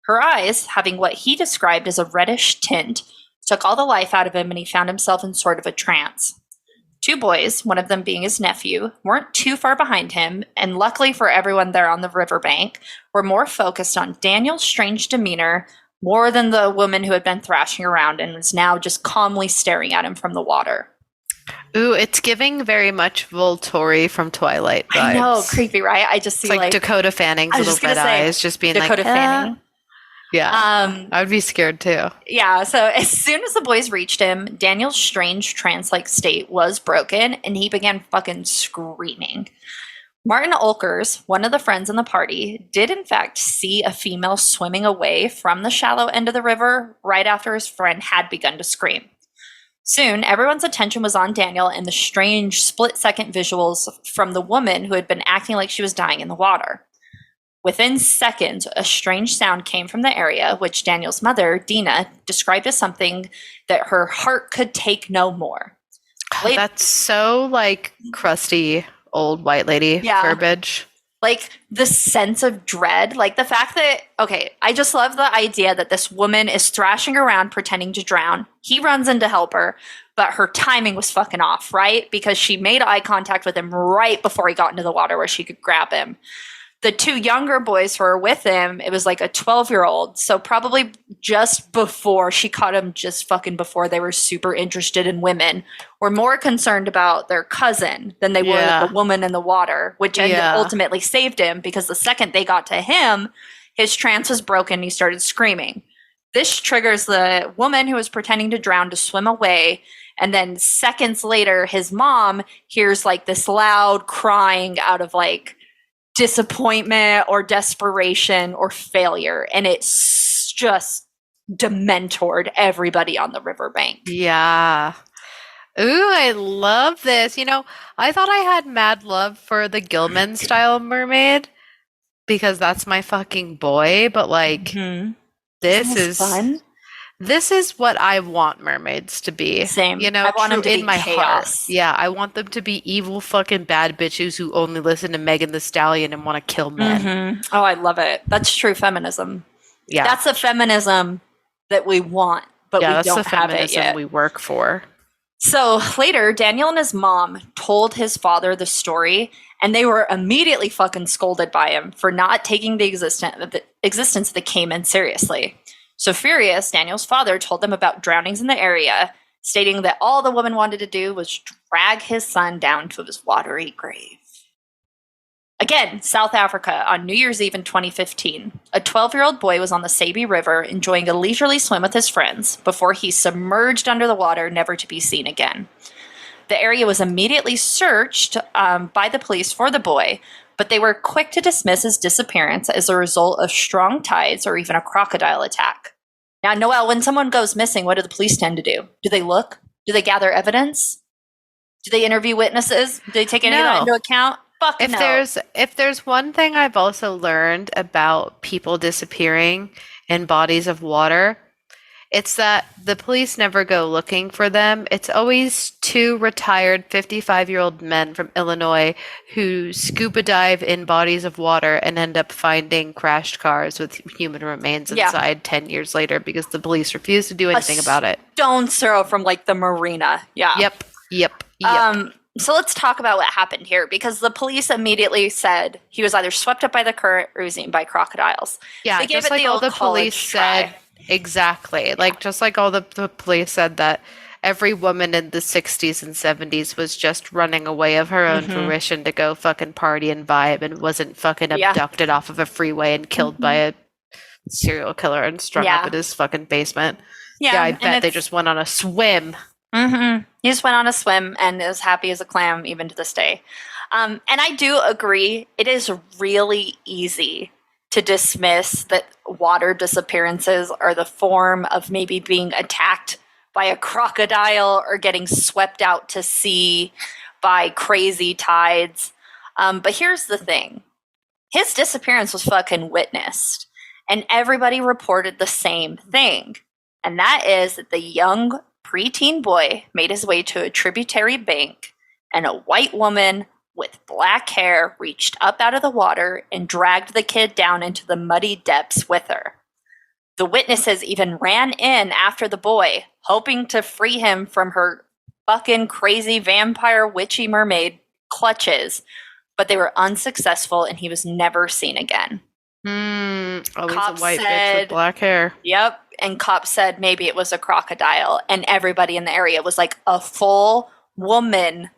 Her eyes, having what he described as a reddish tint, took all the life out of him, and he found himself in sort of a trance. Two boys, one of them being his nephew, weren't too far behind him, and luckily for everyone there on the riverbank, were more focused on Daniel's strange demeanor more than the woman who had been thrashing around and was now just calmly staring at him from the water. Ooh, it's giving very much Volturi from Twilight vibes. I know, creepy, right? I just see it's like Dakota Fanning's little red eyes just being Dakota Fanning. Yeah, I would be scared too. Yeah, so as soon as the boys reached him, Daniel's strange trance-like state was broken, and he began fucking screaming. Martin Olkers, one of the friends in the party, did in fact see a female swimming away from the shallow end of the river right after his friend had begun to scream. Soon, everyone's attention was on Daniel and the strange split-second visuals from the woman who had been acting like she was dying in the water. Within seconds, a strange sound came from the area, which Daniel's mother, Dina, described as something that her heart could take no more. That's so, like, crusty old white lady verbiage. Like, the sense of dread, like the fact that, okay, I just love the idea that this woman is thrashing around pretending to drown. He runs in to help her, but her timing was fucking off, right? Because she made eye contact with him right before he got into the water where she could grab him. The two younger boys who were with him, it was like a 12-year-old. So probably just before she caught him, just fucking before they were super interested in women, were more concerned about their cousin than they were the woman in the water, which ultimately saved him because the second they got to him, his trance was broken. He started screaming. This triggers the woman who was pretending to drown to swim away. And then seconds later, his mom hears like this loud crying out of like disappointment or desperation or failure, and it's just dementored everybody on the riverbank. Yeah. Ooh, I love this. You know, I thought I had mad love for the Gilman style mermaid because that's my fucking boy, but like this is fun. This is what I want mermaids to be. Same. You know, I want them to in be my chaos. heart. Yeah, I want them to be evil fucking bad bitches who only listen to Megan Thee Stallion and want to kill men. Oh, I love it. That's true feminism. Yeah. That's the feminism that we want, but we don't have it yet. That's the feminism we work for. So later, Daniel and his mom told his father the story, and they were immediately fucking scolded by him for not taking the existence of the caiman seriously. So furious, Daniel's father told them about drownings in the area, stating that all the woman wanted to do was drag his son down to his watery grave. Again, South Africa, on New Year's Eve in 2015, a 12-year-old boy was on the Sabi River enjoying a leisurely swim with his friends before he submerged under the water, never to be seen again. The area was immediately searched by the police for the boy, but they were quick to dismiss his disappearance as a result of strong tides or even a crocodile attack. Now, Noelle, when someone goes missing, what do the police tend to do? Do they look? Do they gather evidence? Do they interview witnesses? Do they take any of that into account? Fuck no. If there's one thing I've also learned about people disappearing in bodies of water, it's that the police never go looking for them. It's always two retired 55-year-old men from Illinois who scuba dive in bodies of water and end up finding crashed cars with human remains inside 10 years later because the police refuse to do anything about it. Stone's throw from like the marina. Yeah. Yep. So let's talk about what happened here, because the police immediately said he was either swept up by the current or he was eaten by crocodiles. Yeah, they gave just it like the all old the police said. Exactly. Like, just like all the police said that every woman in the 60s and 70s was just running away of her own fruition to go fucking party and vibe and wasn't fucking abducted off of a freeway and killed by a serial killer and strung up in his fucking basement. Yeah, I and bet they it's- just went on a swim. He just went on a swim and is happy as a clam even to this day. And I do agree, it is really easy to dismiss that water disappearances are the form of maybe being attacked by a crocodile or getting swept out to sea by crazy tides. But here's the thing. His disappearance was fucking witnessed, and everybody reported the same thing. And that is that the young preteen boy made his way to a tributary bank, and a white woman with black hair reached up out of the water and dragged the kid down into the muddy depths with her. The witnesses even ran in after the boy, hoping to free him from her fucking crazy vampire witchy mermaid clutches, but they were unsuccessful and he was never seen again. Always Cops a white bitch said- with black hair. Yep. And cops said maybe it was a crocodile, and everybody in the area was like, a full woman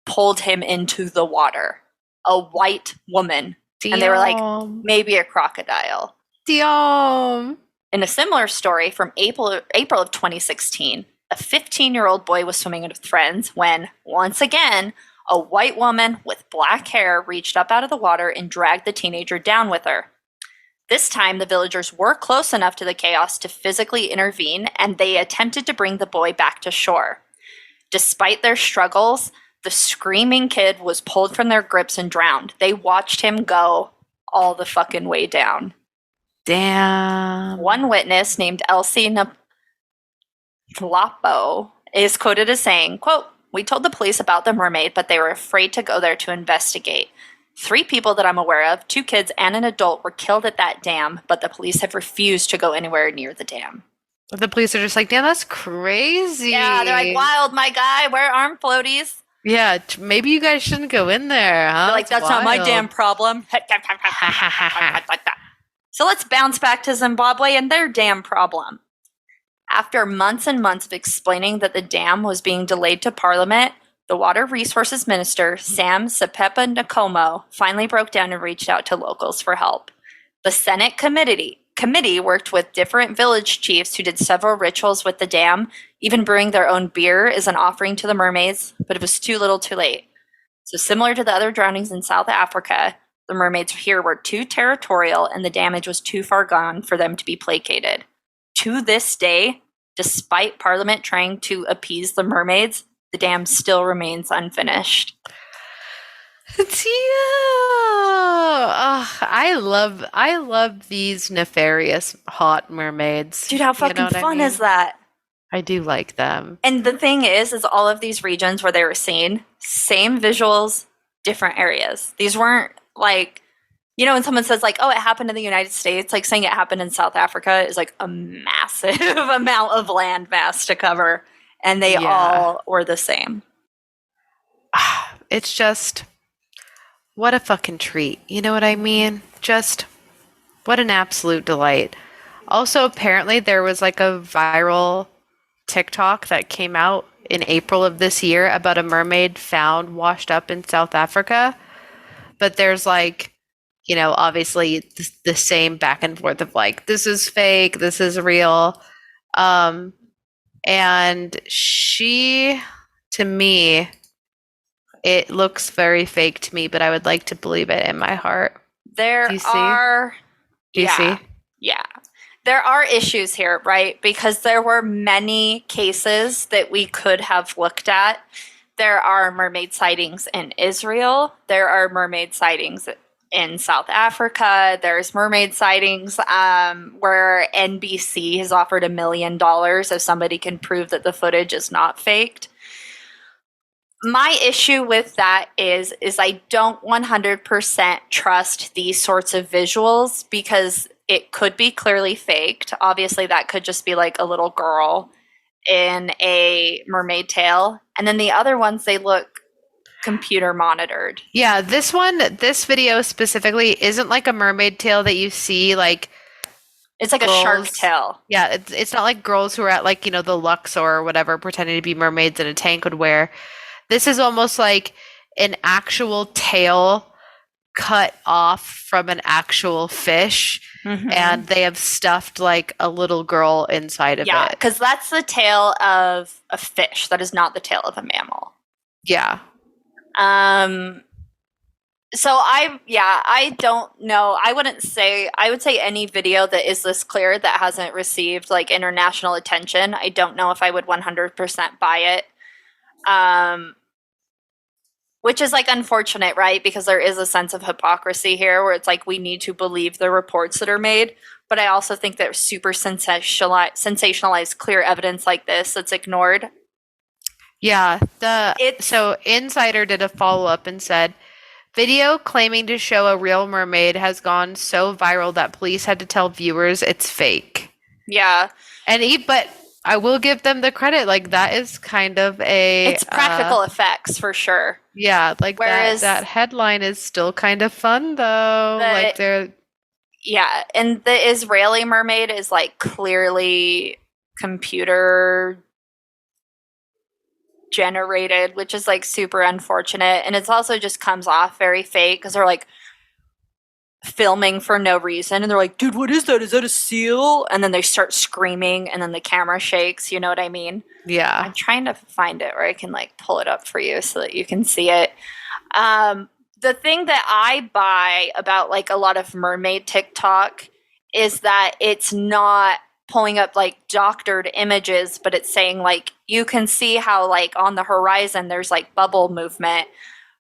pulled him into the water. A white woman. And they were like, maybe a crocodile. Damn. In a similar story from April of 2016, a 15-year-old boy was swimming with friends when, once again, a white woman with black hair reached up out of the water and dragged the teenager down with her. This time, the villagers were close enough to the chaos to physically intervene, and they attempted to bring the boy back to shore. Despite their struggles, the screaming kid was pulled from their grips and drowned. They watched him go all the fucking way down. Damn. One witness named Elsie Flapo is quoted as saying, quote, "We told the police about the mermaid, but they were afraid to go there to investigate. 3 people that I'm aware of, 2 kids and an adult, were killed at that dam, but the police have refused to go anywhere near the dam." The police are just like, damn, that's crazy. Yeah, they're like, wild, my guy, wear arm floaties. Yeah, maybe you guys shouldn't go in there, huh? They're like, that's not my wild." damn problem. So let's bounce back to Zimbabwe and their dam problem. After months and months of explaining that the dam was being delayed to Parliament, the Water Resources Minister, Sam Sepepa Nkomo, finally broke down and reached out to locals for help. The Senate committee worked with different village chiefs who did several rituals with the dam, even brewing their own beer as an offering to the mermaids, but it was too little too late. So similar to the other drownings in South Africa, the mermaids here were too territorial and the damage was too far gone for them to be placated. To this day, despite Parliament trying to appease the mermaids, the dam still remains unfinished. I love these nefarious hot mermaids. Dude, how fucking fun is that? I do like them. And the thing is all of these regions where they were seen, same visuals, different areas. These weren't like, you know, when someone says like, oh, it happened in the United States, like saying it happened in South Africa is like a massive amount of land mass to cover. And they all were the same. It's just, what a fucking treat. You know what I mean? Just, what an absolute delight. Also, apparently there was like a viral TikTok that came out in April of this year about a mermaid found washed up in South Africa. But there's like, you know, obviously the same back and forth of like, this is fake, this is real. And she, to me, it looks very fake to me, but I would like to believe it in my heart. Do you see? Yeah. There are issues here, right? Because there were many cases that we could have looked at. There are mermaid sightings in Israel. There are mermaid sightings in South Africa. There's mermaid sightings where NBC has offered $1 million if somebody can prove that the footage is not faked. My issue with that is I don't 100% trust these sorts of visuals because it could be clearly faked. Obviously, that could just be like a little girl in a mermaid tail. And then the other ones, they look computer monitored. Yeah, this video specifically isn't like a mermaid tail that you see like. It's like girls, a shark tail. Yeah, it's not like girls who are at like, you know, the Luxor or whatever pretending to be mermaids in a tank would wear. This is almost like an actual tail cut off from an actual fish, and they have stuffed like a little girl inside of it. Yeah, because that's the tail of a fish. That is not the tail of a mammal. Yeah. So I don't know. I would say any video that is this clear that hasn't received like international attention, I don't know if I would 100% buy it. Which is like unfortunate, right? Because there is a sense of hypocrisy here where it's like we need to believe the reports that are made. But I also think that super sensationalized clear evidence like this that's ignored. Yeah. So Insider did a follow-up and said, video claiming to show a real mermaid has gone so viral that police had to tell viewers it's fake. Yeah. But I will give them the credit. Like, that is kind of it's practical effects for sure. Yeah, like whereas that headline is still kind of fun though. Yeah, and the Israeli mermaid is like clearly computer generated, which is like super unfortunate, and it's also just comes off very fake because they're like filming for no reason and they're like, dude, what is that? Is that a seal? And then they start screaming and then the camera shakes, you know what I mean? Yeah. I'm trying to find it where I can like pull it up for you so that you can see it. The thing that I buy about like a lot of mermaid TikTok is that it's not pulling up like doctored images, but it's saying like you can see how like on the horizon there's like bubble movement,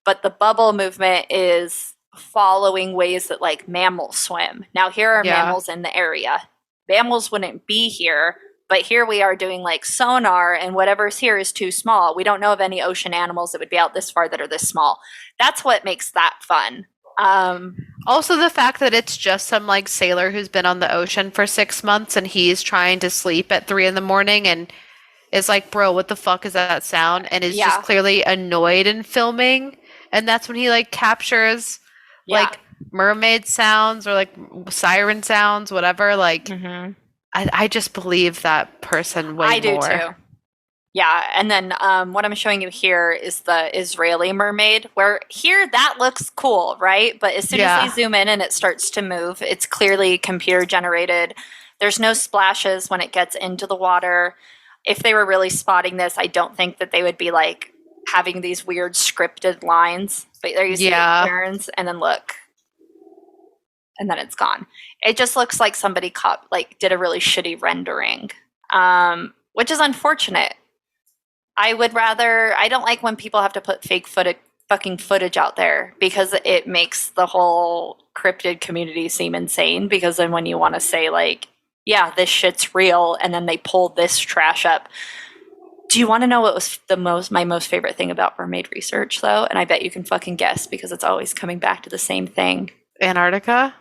but the bubble movement is following ways that like mammals swim. Now here are mammals in the area. Mammals wouldn't be here, but here we are doing like sonar and whatever's here is too small. We don't know of any ocean animals that would be out this far that are this small. That's what makes that fun. Also the fact that it's just some like sailor who's been on the ocean for 6 months and he's trying to sleep at 3 a.m. and is like, bro, what the fuck is that sound? And is just clearly annoyed in filming. And that's when he like captures like mermaid sounds or like siren sounds, whatever. Like, I just believe that person way more. I do too. Yeah, and then what I'm showing you here is the Israeli mermaid, where here that looks cool, right? But as soon as they zoom in and it starts to move, it's clearly computer generated. There's no splashes when it gets into the water. If they were really spotting this, I don't think that they would be like having these weird scripted lines. But there you see it turns, and then look. And then it's gone. It just looks like somebody did a really shitty rendering, which is unfortunate. I don't like when people have to put fake fucking footage out there because it makes the whole cryptid community seem insane. Because then when you want to say like, yeah, this shit's real, and then they pull this trash up. Do you want to know what was my most favorite thing about mermaid research though? And I bet you can fucking guess because it's always coming back to the same thing. Antarctica?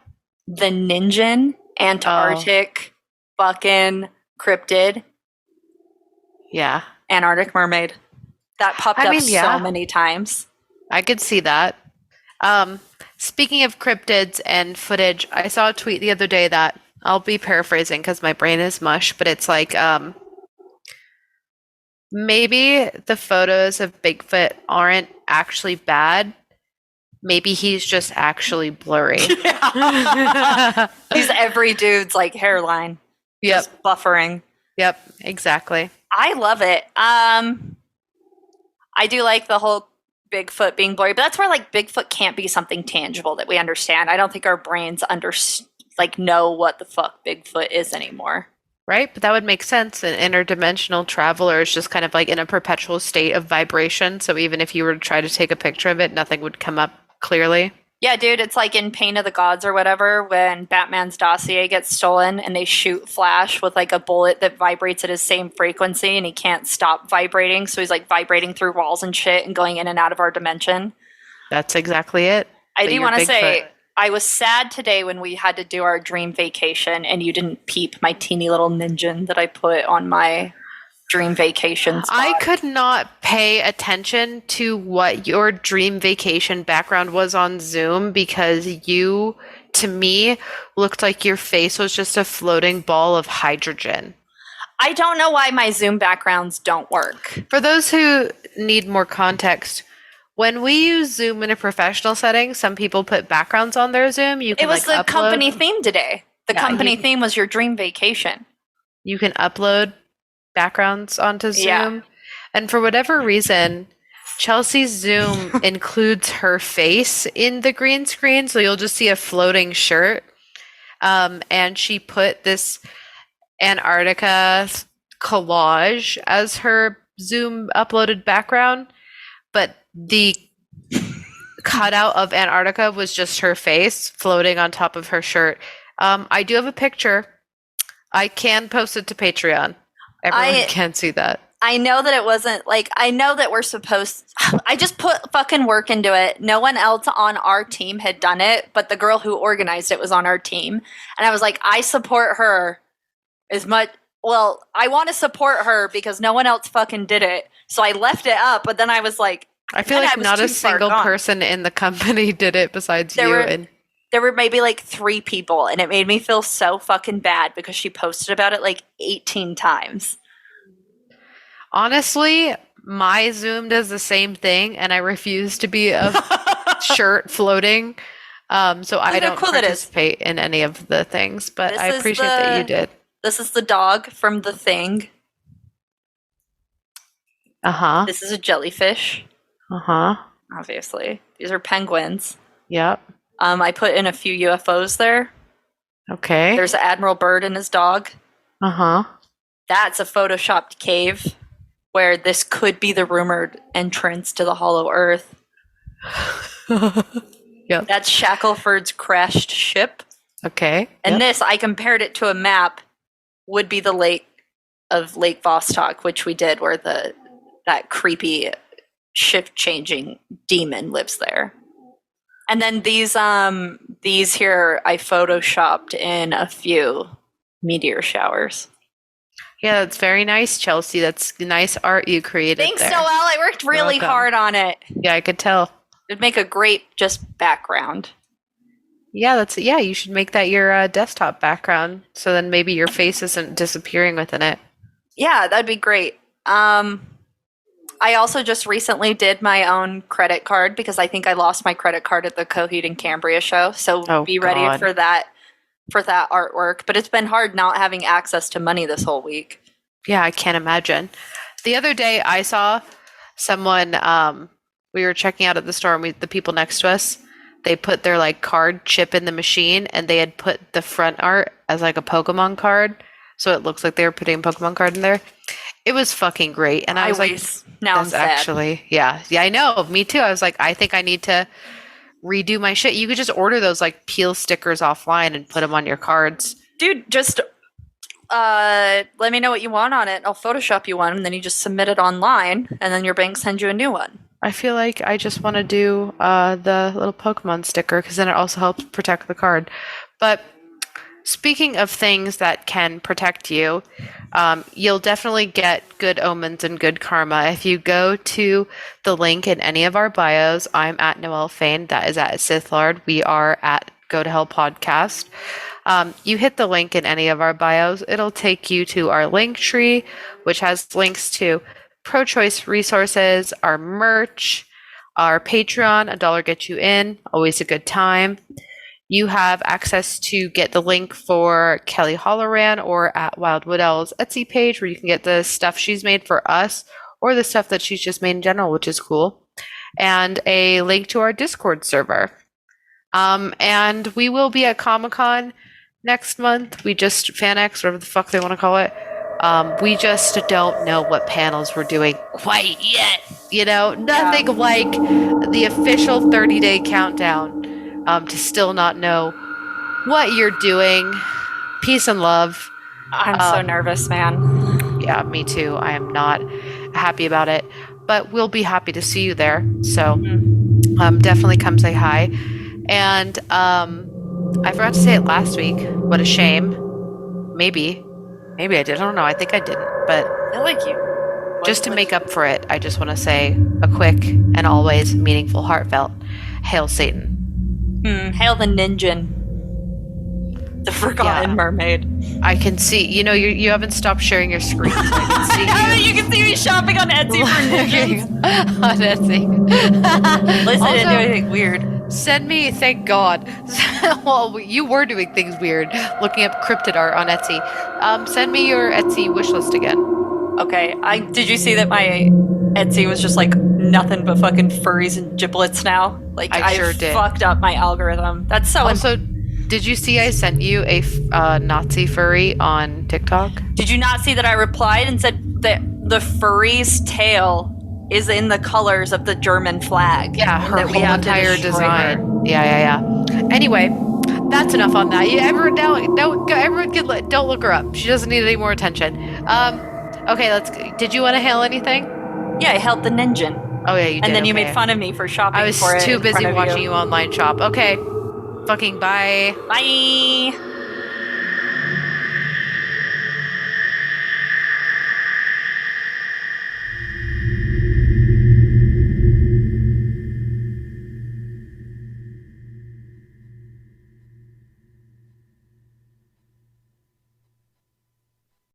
The Ninjin Antarctic fucking cryptid. Yeah. Antarctic mermaid. That popped up so many times. I could see that. Speaking of cryptids and footage, I saw a tweet the other day that I'll be paraphrasing because my brain is mush, but it's like maybe the photos of Bigfoot aren't actually bad. Maybe he's just actually blurry. He's every dude's like hairline. Yep. Just buffering. Yep, exactly. I love it. I do like the whole Bigfoot being blurry, but that's where like Bigfoot can't be something tangible that we understand. I don't think our brains know what the fuck Bigfoot is anymore. Right? But that would make sense. An interdimensional traveler is just kind of like in a perpetual state of vibration. So even if you were to try to take a picture of it, nothing would come up clearly. Yeah, dude, it's like in Pain of the Gods or whatever when Batman's dossier gets stolen and they shoot Flash with like a bullet that vibrates at his same frequency and he can't stop vibrating. So he's like vibrating through walls and shit and going in and out of our dimension. That's exactly it. I do want to say, I was sad today when we had to do our dream vacation and you didn't peep my teeny little ninja that I put on my dream vacation spot. I could not pay attention to what your dream vacation background was on Zoom because you, to me, looked like your face was just a floating ball of hydrogen. I don't know why my Zoom backgrounds don't work. For those who need more context, When we use Zoom in a professional setting, some people put backgrounds on their Zoom. You can It was the upload. company theme today. The Yeah, company theme was your dream vacation. You can upload backgrounds onto Zoom. Yeah. And for whatever reason, Chelsea's Zoom includes her face in the green screen, so you'll just see a floating shirt. And she put this Antarctica collage as her Zoom uploaded background, but the cutout of Antarctica was just her face floating on top of her shirt. I do have a picture. I can post it to Patreon. Everyone can see that. I know that it wasn't like, I know that we're supposed, I just put fucking work into it. No one else on our team had done it, but the girl who organized it was on our team. And I was like, I support her as much. Well, I want to support her because no one else fucking did it. So I left it up, but then I was like, I feel like not a single person in the company did it besides you. There were maybe like 3 people, and it made me feel so fucking bad because she posted about it like 18 times. Honestly, my Zoom does the same thing, and I refuse to be a shirt floating. So I don't participate in any of the things, but I appreciate that you did. This is the dog from The Thing. Uh-huh. This is a jellyfish. Uh-huh. Obviously. These are penguins. Yep. I put in a few UFOs there. Okay. There's Admiral Byrd and his dog. Uh-huh. That's a photoshopped cave where this could be the rumored entrance to the Hollow Earth. Yep. That's Shackelford's crashed ship. Okay. And this, I compared it to a map, would be the lake of Lake Vostok, which we did, where that creepy shift-changing demon lives there. And then these here I photoshopped in a few meteor showers. Yeah, that's very nice, Chelsea. That's nice art you created. Thanks, Noelle. I worked really hard on it. Yeah, I could tell. It'd make a great just background. Yeah, you should make that your desktop background, so then maybe your face isn't disappearing within it. Yeah, that'd be great. I also just recently did my own credit card because I think I lost my credit card at the Coheed and Cambria show. So be ready for that artwork. But it's been hard not having access to money this whole week. Yeah, I can't imagine. The other day I saw someone, we were checking out at the store, and the people next to us, they put their like card chip in the machine, and they had put the front art as like a Pokemon card. So it looks like they were putting a Pokemon card in there. It was fucking great. And I was like, now I'm sad. Actually, yeah, I know. Me too. I was like, I think I need to redo my shit. You could just order those like peel stickers offline and put them on your cards. Dude, just let me know what you want on it. I'll Photoshop you one, and then you just submit it online, and then your bank sends you a new one. I feel like I just want to do the little Pokemon sticker because then it also helps protect the card. But speaking of things that can protect you, you'll definitely get good omens and good karma. If you go to the link in any of our bios, I'm at Noelle Fain. That is at Sith Lord. We are at Go to Hell Podcast. You hit the link in any of our bios, it'll take you to our link tree, which has links to pro-choice resources, our merch, our Patreon, $1 gets you in, always a good time. You have access to get the link for Kelly Holloran or at Wildwood Owl's Etsy page, where you can get the stuff she's made for us or the stuff that she's just made in general, which is cool. And a link to our Discord server. And we will be at Comic-Con next month. FanX, whatever the fuck they want to call it. We just don't know what panels we're doing quite yet. Nothing like the official 30-day countdown. To still not know what you're doing. Peace and love. I'm so nervous, man. Yeah, me too. I am not happy about it. But we'll be happy to see you there. So definitely come say hi. And I forgot to say it last week. What a shame. Maybe I did. I don't know. I think I didn't. But I feel like you. Just to make up for it, I just want to say a quick and always meaningful, heartfelt Hail Satan. Hail the Ninjin. The Forgotten Mermaid. I can see. You haven't stopped sharing your screen. So I can see You can see me shopping on Etsy for ninjas. on Etsy. At least I didn't do Also, anything weird. Send me, thank God. Well, you were doing things weird, looking up cryptid art on Etsy. Send me your Etsy wishlist again. Okay, did you see that my Etsy was just like nothing but fucking furries and giblets now? Like I sure did. Fucked up my algorithm. That's so. Also, did you see I sent you a Nazi furry on TikTok? Did you not see that I replied and said that the furry's tail is in the colors of the German flag? Yeah, and her that we whole have to entire destroy design. her. Yeah. Anyway, that's enough on that. Everyone don't look her up. She doesn't need any more attention. Okay, did you want to hail anything? Yeah, I held the ninja. Oh yeah, you did. And then you okay. made fun of me for shopping I was for it. too in busy front of watching you online shop. Okay. Fucking bye. Bye.